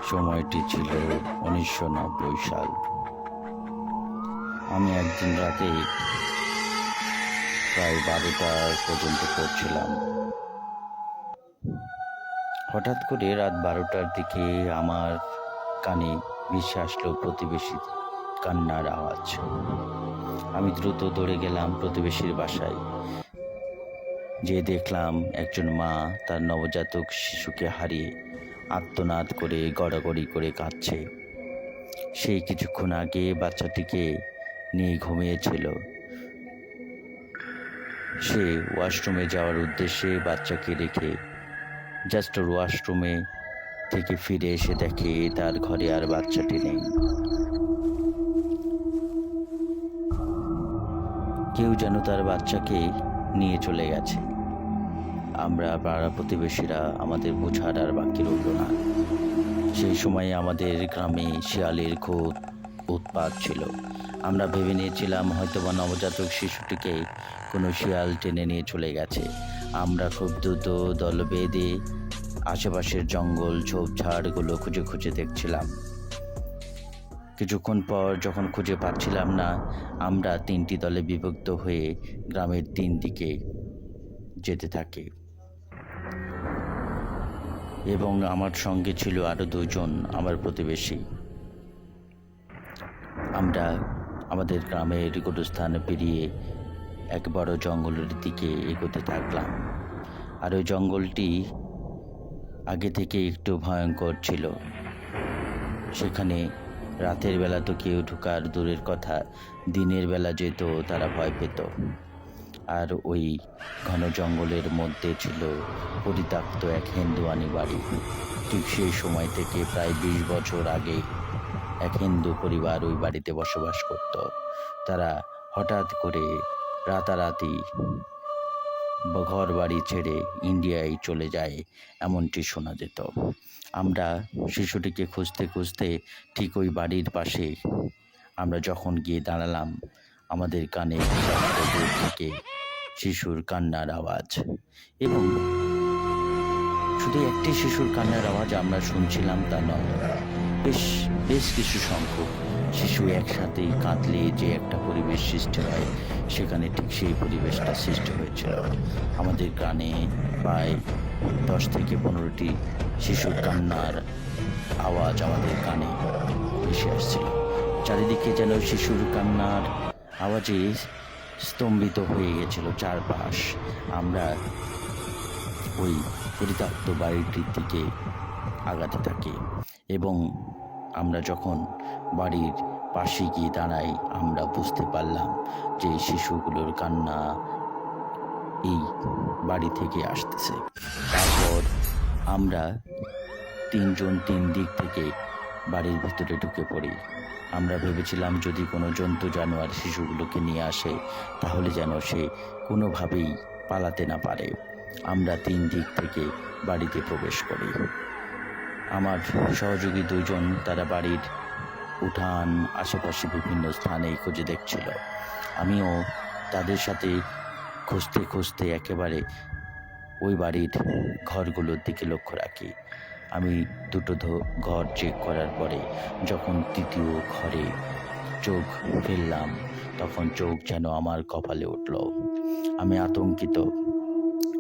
সময়টি ছিল 1990 সাল। আমি একদিন রাতে প্রায় 12টা পর্যন্ত পড়ছিলাম। হঠাৎ করে রাত 12টার দিকে আমার কানে ভেসে আসলো প্রতিবেশীর কান্নার আওয়াজ। আমি দ্রুত দৌড়ে গেলাম প্রতিবেশীর বাসায়। যে দেখলাম একজন মা তার নবজাতক শিশুকে হারিয়ে আর্তনাদ করে গড়াগড়ি করে কাঁদছে। সেই কিছুক্ষণ আগে বাচ্চাটিকে নিয়ে ঘুমিয়েছিল। সে ওয়াশরুমে যাওয়ার উদ্দেশ্যে বাচ্চাকে রেখে জাস্ট ওয়াশরুমে থেকে ফিরে এসে দেখে তার ঘরে আর বাচ্চাটি নেই। কেউ যেন তার বাচ্চাকে নিয়ে চলে গেছে। আমরা পাড়া প্রতিবেশীরা আমাদের বোঝার আর বাকি রইল না। সেই সময়ে আমাদের গ্রামে শিয়ালের খুব উৎপাত ছিল। আমরা ভেবে নিয়েছিলাম হয়তোবা নবজাতক শিশুটিকে কোনো শিয়াল টেনে নিয়ে চলে গেছে। আমরা খুব দ্রুত দল বেঁধে আশেপাশের জঙ্গল ঝোপঝাড়গুলো খুঁজে খুঁজে দেখছিলাম। কিছুক্ষণ পর যখন খুঁজে পাচ্ছিলাম না, আমরা 3টি দলে বিভক্ত হয়ে গ্রামের 3 দিকে যেতে থাকি এবং আমার সঙ্গে ছিল আরও 2 জন আমার প্রতিবেশী। আমরা আমাদের গ্রামের গোরস্থান পেরিয়ে এক বড় জঙ্গলের দিকে এগোতে থাকলাম। আর ওই জঙ্গলটি আগে থেকে একটু ভয়ঙ্কর ছিল। সেখানে রাতের বেলা তো কেউ ঢোকার দূরের কথা, দিনের বেলা যেত তারা ভয় পেত। আর ওই ঘন জঙ্গলের মধ্যে ছিল পরিত্যক্ত এক হিন্দুয়ানি বাড়ি। ঠিক সেই সময় থেকে প্রায় 20 বছর আগে এক হিন্দু পরিবার ওই বাড়িতে বসবাস করত। তারা হঠাৎ করে রাতারাতি ঘর বাড়ি ছেড়ে ইন্ডিয়ায় চলে যায়, এমনটি শোনা যেত। আমরা শিশুটিকে খুঁজতে খুঁজতে ঠিক ওই বাড়ির পাশে আমরা যখন গিয়ে দাঁড়ালাম, আমাদের কানে দূর থেকে শিশুর কান্নার আওয়াজ। এবং শুধু একটি শিশুর কান্নার আওয়াজ আমরা শুনছিলাম তা নয়, বেশ কিছু সংখ্যক শিশু একসাথেই কাঁদলে যে একটা পরিবেশ সৃষ্টি হয়, সেখানে ঠিক সেই পরিবেশটা সৃষ্টি হয়েছিল। আমাদের কানে প্রায় 10 থেকে 15টি শিশুর কান্নার আওয়াজ আমাদের কানে ভেসে আসছিল। চারিদিকে যেন শিশুর কান্নার আওয়াজে স্তম্ভিত হয়ে গেছিল চারপাশ। আমরা ওই পরিত্যক্ত বাড়িটির দিকে আগাতে থাকি এবং আমরা যখন বাড়ির পাশে গিয়ে দাঁড়াই, আমরা বুঝতে পারলাম যে শিশুগুলোর কান্না এই বাড়ি থেকে আসতেছে। তারপর আমরা 3 জন 3 দিক থেকে বাড়ির ভিতরে ঢুকে পড়ি। আমরা ভেবেছিলাম যদি কোনো জন্তু জানোয়ার শিশুগুলোকে নিয়ে আসে তাহলে যেন সে কোনোভাবেই পালাতে না পারে। আমরা 3 দিক থেকে বাড়িতে প্রবেশ করি। আমার সহযোগী 2 জন তারা বাড়ির উঠান আশেপাশে বিভিন্ন স্থানে খুঁজে দেখছিল। আমিও তাদের সাথে খুঁজতে খুঁজতে একেবারে ওই বাড়ির ঘরগুলোর দিকে লক্ষ্য রাখি। আমি 2টো ঘর চেক করার পরে যখন 3য় ঘরে চোখ ফেললাম, তখন চোখ যেন আমার কপালে উঠল। আমি আতঙ্কিত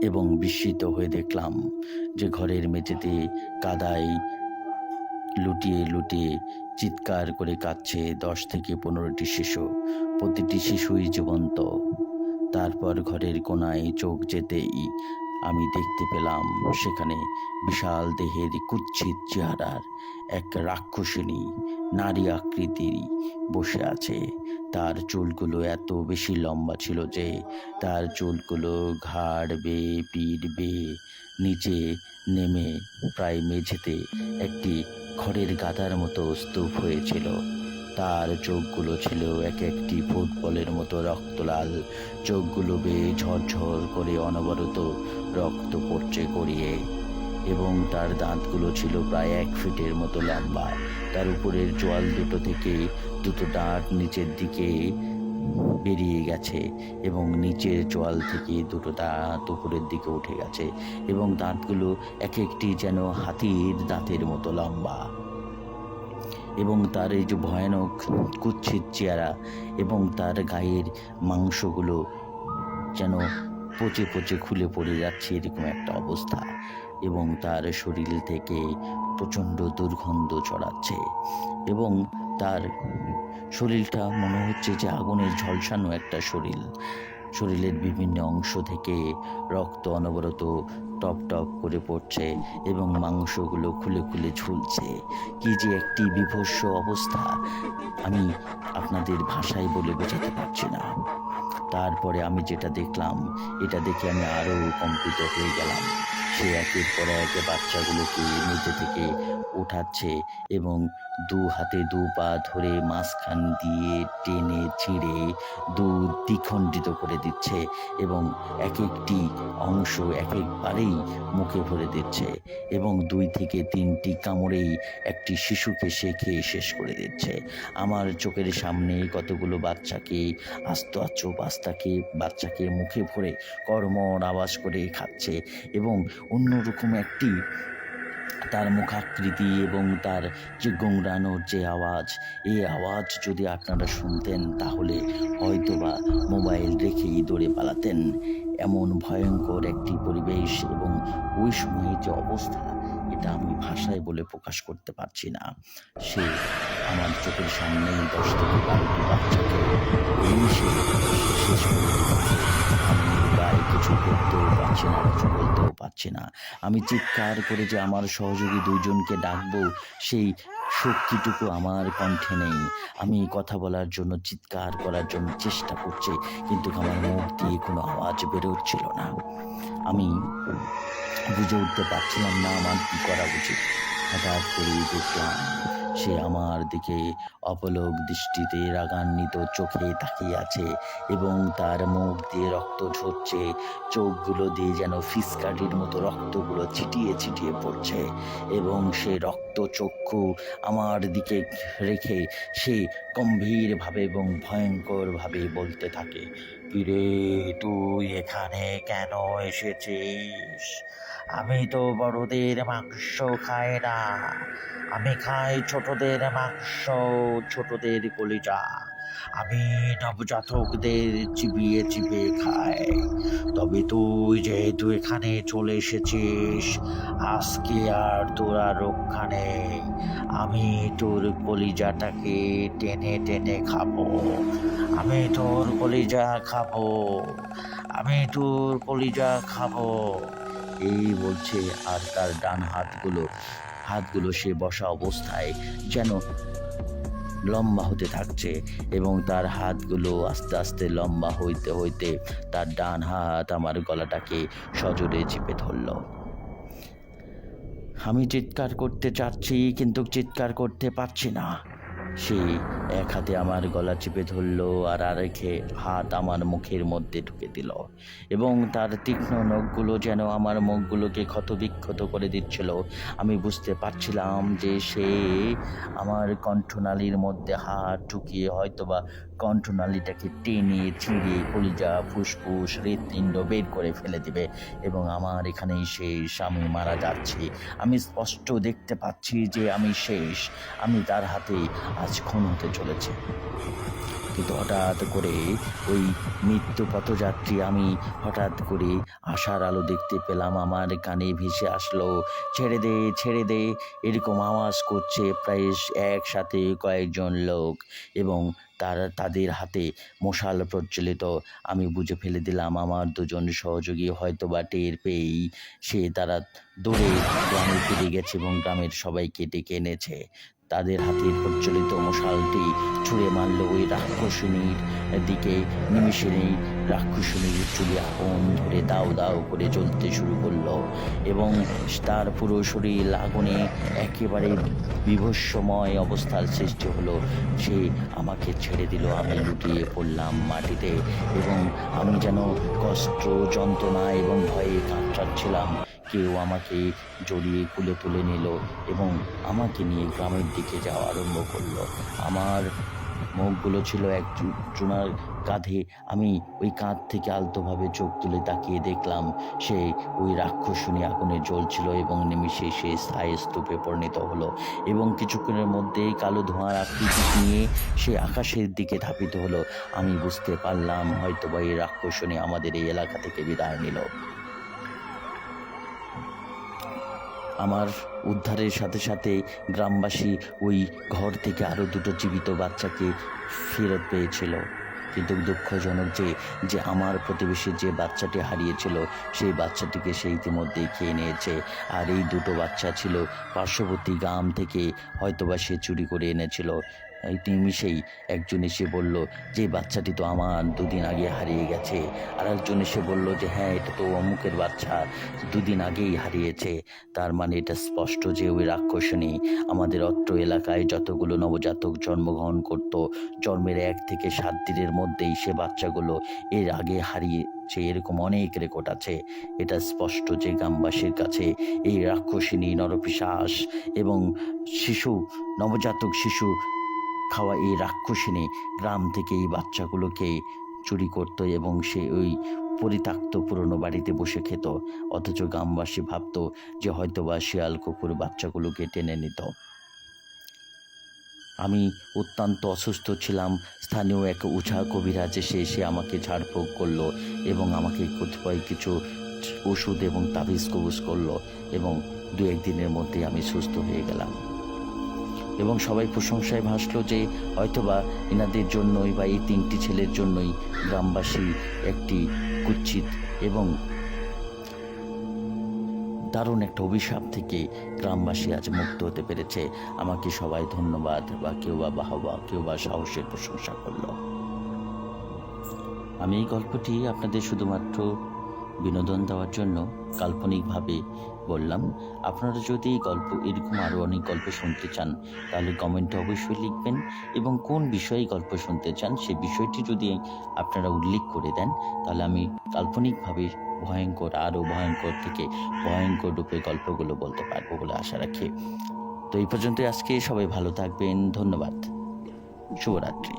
এবং বিস্মিত হয়ে দেখলাম যে ঘরের মেঝেতে কাদায় লুটিয়ে লুটিয়ে চিৎকার করে কাঁদছে 10 থেকে 15টি শিশু। প্রতিটি শিশুই জীবন্ত। তারপর ঘরের কোনায় চোখ যেতেই আমি দেখতে পেলাম সেখানে বিশাল দেহের কুৎসিত চেহারার এক রাক্ষসিনী নারী আকৃতির বসে আছে। তার চুলগুলো এত বেশি লম্বা ছিল যে তার চুলগুলো ঘাড় বেয়ে পিঠ বেয়ে নিচে নেমে প্রায় মেঝেতে একটি খড়ের গাদার মতো স্তূপ হয়েছিল। তার চোখগুলো ছিল এক একটি ফুটবলের মতো রক্তলাল। চোখগুলো বেয়ে ঝরঝর করে অনবরত রক্ত পড়ছে গড়িয়ে এবং তার দাঁতগুলো ছিল প্রায় 1 ফিটের মতো লম্বা। তার উপরের চোয়াল দুটো থেকে 2টো দাঁত নিচের দিকে বেরিয়ে গেছে এবং নিচের চোয়াল থেকে দুটো দাঁত উপরের দিকে উঠে গেছে এবং দাঁতগুলো এক একটি যেন হাতির দাঁতের মতো লম্বা এবং তার এই যে ভয়ানক কুৎসিত চেহারা এবং তার গায়ের মাংসগুলো যেন পচে পচে খুলে পড়ে যাচ্ছে এরকম একটা অবস্থা এবং তার শরীর থেকে প্রচণ্ড দুর্গন্ধ ছড়াচ্ছে এবং তার শরীরটা মনে হচ্ছে যে আগুনের ঝলসানো একটা শরীরের বিভিন্ন অংশ থেকে রক্ত অনবরত টপ টপ করে পড়ছে এবং মাংসগুলো খুলে খুলে ঝুলছে। কি যে একটি বীভৎস অবস্থা আমি আপনাদের ভাষায় বলে বোঝাতে পারছি না। তারপরে আমি যেটা দেখলাম এটা দেখে আমি আরও কম্পিত হয়ে গেলাম। সে একের পর এক বাচ্চাগুলোকে নিচে থেকে উঠাচ্ছে এবং দু হাতে দু পা ধরে মাঝখান দিয়ে টেনে ছিঁড়ে দ্বিখণ্ডিত করে দিচ্ছে এবং এক একটি অংশ এক একবারেই মুখে ভরে দিচ্ছে এবং 2 থেকে 3টি কামড়েই একটি শিশুকে সে খেয়ে শেষ করে দিচ্ছে। আমার চোখের সামনে কতগুলো বাচ্চাকে বাচ্চাকে মুখে ভরে কর্মর আওয়াজ করে খাচ্ছে এবং অন্যরকম একটি তার মুখাকৃতি এবং তার যে গোংড়ানোর যে আওয়াজ, এই আওয়াজ যদি আপনারা শুনতেন তাহলে হয়তোবা মোবাইল রেখেই দৌড়ে পালাতেন। এমন ভয়ঙ্কর একটি পরিবেশ এবং ওই সময়ে যে অবস্থা এটা আমি ভাষায় বলে প্রকাশ করতে পারছি না। সে আমার চোখের সামনেই 10 থেকে 12টি বাচ্চাকে নিমিষে শেষ করে দিল। আমি গায়ে কিছু করতেও পারছি না, কিছু বলতেও পারছি না। আমি চিৎকার করে যে আমার সহযোগী 2 জনকে ডাকবো সেই শক্তিটুকু আমার কণ্ঠে নেই। আমি কথা বলার জন্য চিৎকার করার জন্য চেষ্টা করছি কিন্তু আমার মুখ দিয়ে কোনো আওয়াজ বেরোচ্ছিল না। আমি বুঝে উঠতে পারছিলাম না আমার কী করা উচিত। হঠাৎ করেই দেখলাম সে আমার দিকে অপলক দৃষ্টিতে রাগান্বিত চোখে তাকিয়ে আছে এবং তার মুখ দিয়ে রক্ত ঝরছে, চোখগুলো দিয়ে যেন ফিসকাঠির মতো রক্তগুলো ছিটিয়ে ছিটিয়ে পড়ছে এবং সে রক্ত চক্ষু আমার দিকে রেখে সে গম্ভীরভাবে এবং ভয়ঙ্করভাবে বলতে থাকে, "কিরে, তুই এখানে কেন এসেছিস? আমি তো বড়দের মাংস খাই না, আমি খাই ছোটদের মাংস, ছোটদের কলিজা। আমি নবজাতকদের চিবিয়ে চিবিয়ে খাই। তবে তুই যেহেতু এখানে চলে এসেছিস, আজকে আর তোর আর রক্ষা নেই। আমি তোর কলিজাটাকে টেনে টেনে খাবো। আমি তোর কলিজা খাবো। আমি তোর কলিজা খাবো।" এই বলছে আর তার ডান হাতগুলো সে বসা অবস্থায় যেন লম্বা হতে থাকছে এবং তার হাতগুলো আস্তে আস্তে লম্বা হইতে হইতে তার ডান হাত আমার গলাটাকে সজোরে চেপে ধরল। আমি চিৎকার করতে চাচ্ছি কিন্তু চিৎকার করতে পারছি না। সে এক হাতে আমার গলা চেপে ধরল আর আরেক হাত আমার মুখের মধ্যে ঢুকে দিল এবং তার তীক্ষ্ণ নখগুলো যেন আমার মুখগুলোকে ক্ষতবিক্ষত করে দিচ্ছিল। আমি বুঝতে পারছিলাম যে সে আমার কণ্ঠনালীর মধ্যে হাত ঢুকিয়ে হয়তোবা কণ্ঠনালীটাকে টেনে ছিঁড়ে কলিজা, ফুসফুস, হৃৎপিণ্ড বের করে ফেলে দেবে এবং আমার এখানেই শেষ। আমি মারা যাচ্ছি। আমি স্পষ্ট দেখতে পাচ্ছি যে আমি শেষ। আমি তার হাতে আজ খুন হতে চলেছে। কিন্তু হঠাৎ করে ওই মৃত্যু পথযাত্রী আমি হঠাৎ করে আশার আলো দেখতে পেলাম। আমার কানে ভেসে আসলো, "ছেড়ে দে, ছেড়ে দে।" এরকম আওয়াজ করছে প্রায় একসাথে কয়েকজন লোক এবং তাদের হাতে মশাল প্রজ্বলিত। আমি বুঝে ফেলে দিলাম আমার 2 জন সহযোগী হয়তোবা টের পেয়েই তারা দৌড়ে গ্রামে ফিরে গেছে এবং গ্রামের সবাইকে ডেকে এনেছে। তাদের হাতের প্রজ্বলিত মশালটি ছুঁড়ে মারল ওই রাক্ষসিনীর দিকে। নিমিষেই রাক্ষসিনীর চুলে আগুন ধরে দাউ দাউ করে জ্বলতে শুরু করলো এবং তার পুরো শরীর আগুনে একেবারে বীভৎসময় অবস্থার সৃষ্টি হলো। সে আমাকে ছেড়ে দিল। আমি লুটিয়ে পড়লাম মাটিতে এবং আমি যেন কষ্ট, যন্ত্রণা এবং ভয়ে কাঁপছিলাম। কেউ আমাকে জড়িয়ে কুলে তুলে নিল এবং আমাকে নিয়ে গ্রামের দিকে যাওয়া আরম্ভ করলো। আমার মুখগুলো ছিল একজনার কাঁধে। আমি ওই কাঁধ থেকে আলতোভাবে চোখ তুলে তাকিয়ে দেখলাম সে ওই রাক্ষসনী আগুনে জ্বলছিল এবং নিমিষে সে স্থায়ী স্তূপে পরিণত হলো এবং কিছুক্ষণের মধ্যেই কালো ধোঁয়ার আকৃতি নিয়ে সে আকাশের দিকে ধাবিত হলো। আমি বুঝতে পারলাম হয়তোবা এই রাক্ষসনী আমাদের এই এলাকা থেকে বিদায় নিল। আমার উদ্ধারের সাথে সাথে গ্রামবাসী ওই ঘর থেকে আরও দুটো জীবিত বাচ্চাকে ফেরত পেয়েছিল। কিন্তু দুঃখজনক যে আমার প্রতিবেশীর যে বাচ্চাটি হারিয়েছিল সেই বাচ্চাটিকে সে ইতিমধ্যেই খেয়ে নিয়েছে। আর এই দুটো বাচ্চা ছিল পার্শ্ববর্তী গ্রাম থেকে, হয়তোবা সে চুরি করে এনেছিল। এই নিমিষেই একজন এসে বলল যে বাচ্চাটি তো আমার 2 দিন আগে হারিয়ে গেছে। আর একজন এসে বলল যে হ্যাঁ, এটা তো অমুকের বাচ্চা, 2 দিন আগেই হারিয়েছে। তার মানে এটা স্পষ্ট যে ওই রাক্ষসনী আমাদের অত্র এলাকায় যতগুলো নবজাতক জন্মগ্রহণ করত, জন্মের 1 থেকে 7 দিনের মধ্যেই সে বাচ্চাগুলো এর আগে হারিয়েছে। এরকম অনেক রেকর্ড আছে। এটা স্পষ্ট যে গ্রামবাসীর কাছে এই রাক্ষসিনী, নরপিশাচ এবং নবজাতক শিশু খাওয়া এই রাক্ষসিনী গ্রাম থেকে এই বাচ্চাগুলোকে চুরি করত এবং সে ওই পরিত্যক্ত পুরনো বাড়িতে বসে খেত। অথচ গ্রামবাসী ভাবত যে হয়তোবা শিয়াল কুকুর বাচ্চাগুলোকে টেনে নিত। আমি অত্যন্ত অসুস্থ ছিলাম। স্থানীয় এক ওঝা কবিরাজ এসে আমাকে ঝাড়ফুঁক করলো এবং আমাকে কতিপয় কিছু ওষুধ এবং তাবিজ কবজ করলো এবং 2-1 দিনের মধ্যেই আমি সুস্থ হয়ে গেলাম। এবং সবাই প্রশংসায় ভাসলো যে হয়তোবা এনাদের জন্যই বা এই 3টি ছেলের জন্যই গ্রামবাসী একটি কুৎসিত এবং দারুণ একটা অভিশাপ থেকে গ্রামবাসী আজ মুক্ত হতে পেরেছে। আমাকে সবাই ধন্যবাদ বা কেউ বা বাহবা, কেউ বা সাহসের প্রশংসা করলো। আমি এই গল্পটি আপনাদের শুধুমাত্র বিনোদন দেওয়ার জন্য কাল্পনিকভাবে বললাম। আপনারা যদি এই গল্প এরকম আরও অনেক গল্প শুনতে চান তাহলে কমেন্টে অবশ্যই লিখবেন এবং কোন বিষয়ে গল্প শুনতে চান সে বিষয়টি যদি আপনারা উল্লেখ করে দেন তাহলে আমি কাল্পনিকভাবে আরও ভয়ঙ্কর থেকে ভয়ঙ্কর রূপে গল্পগুলো বলতে পারবো বলে আশা রাখি। তো এই পর্যন্তই আজকে। সবাই ভালো থাকবেন। ধন্যবাদ। শুভরাত্রি।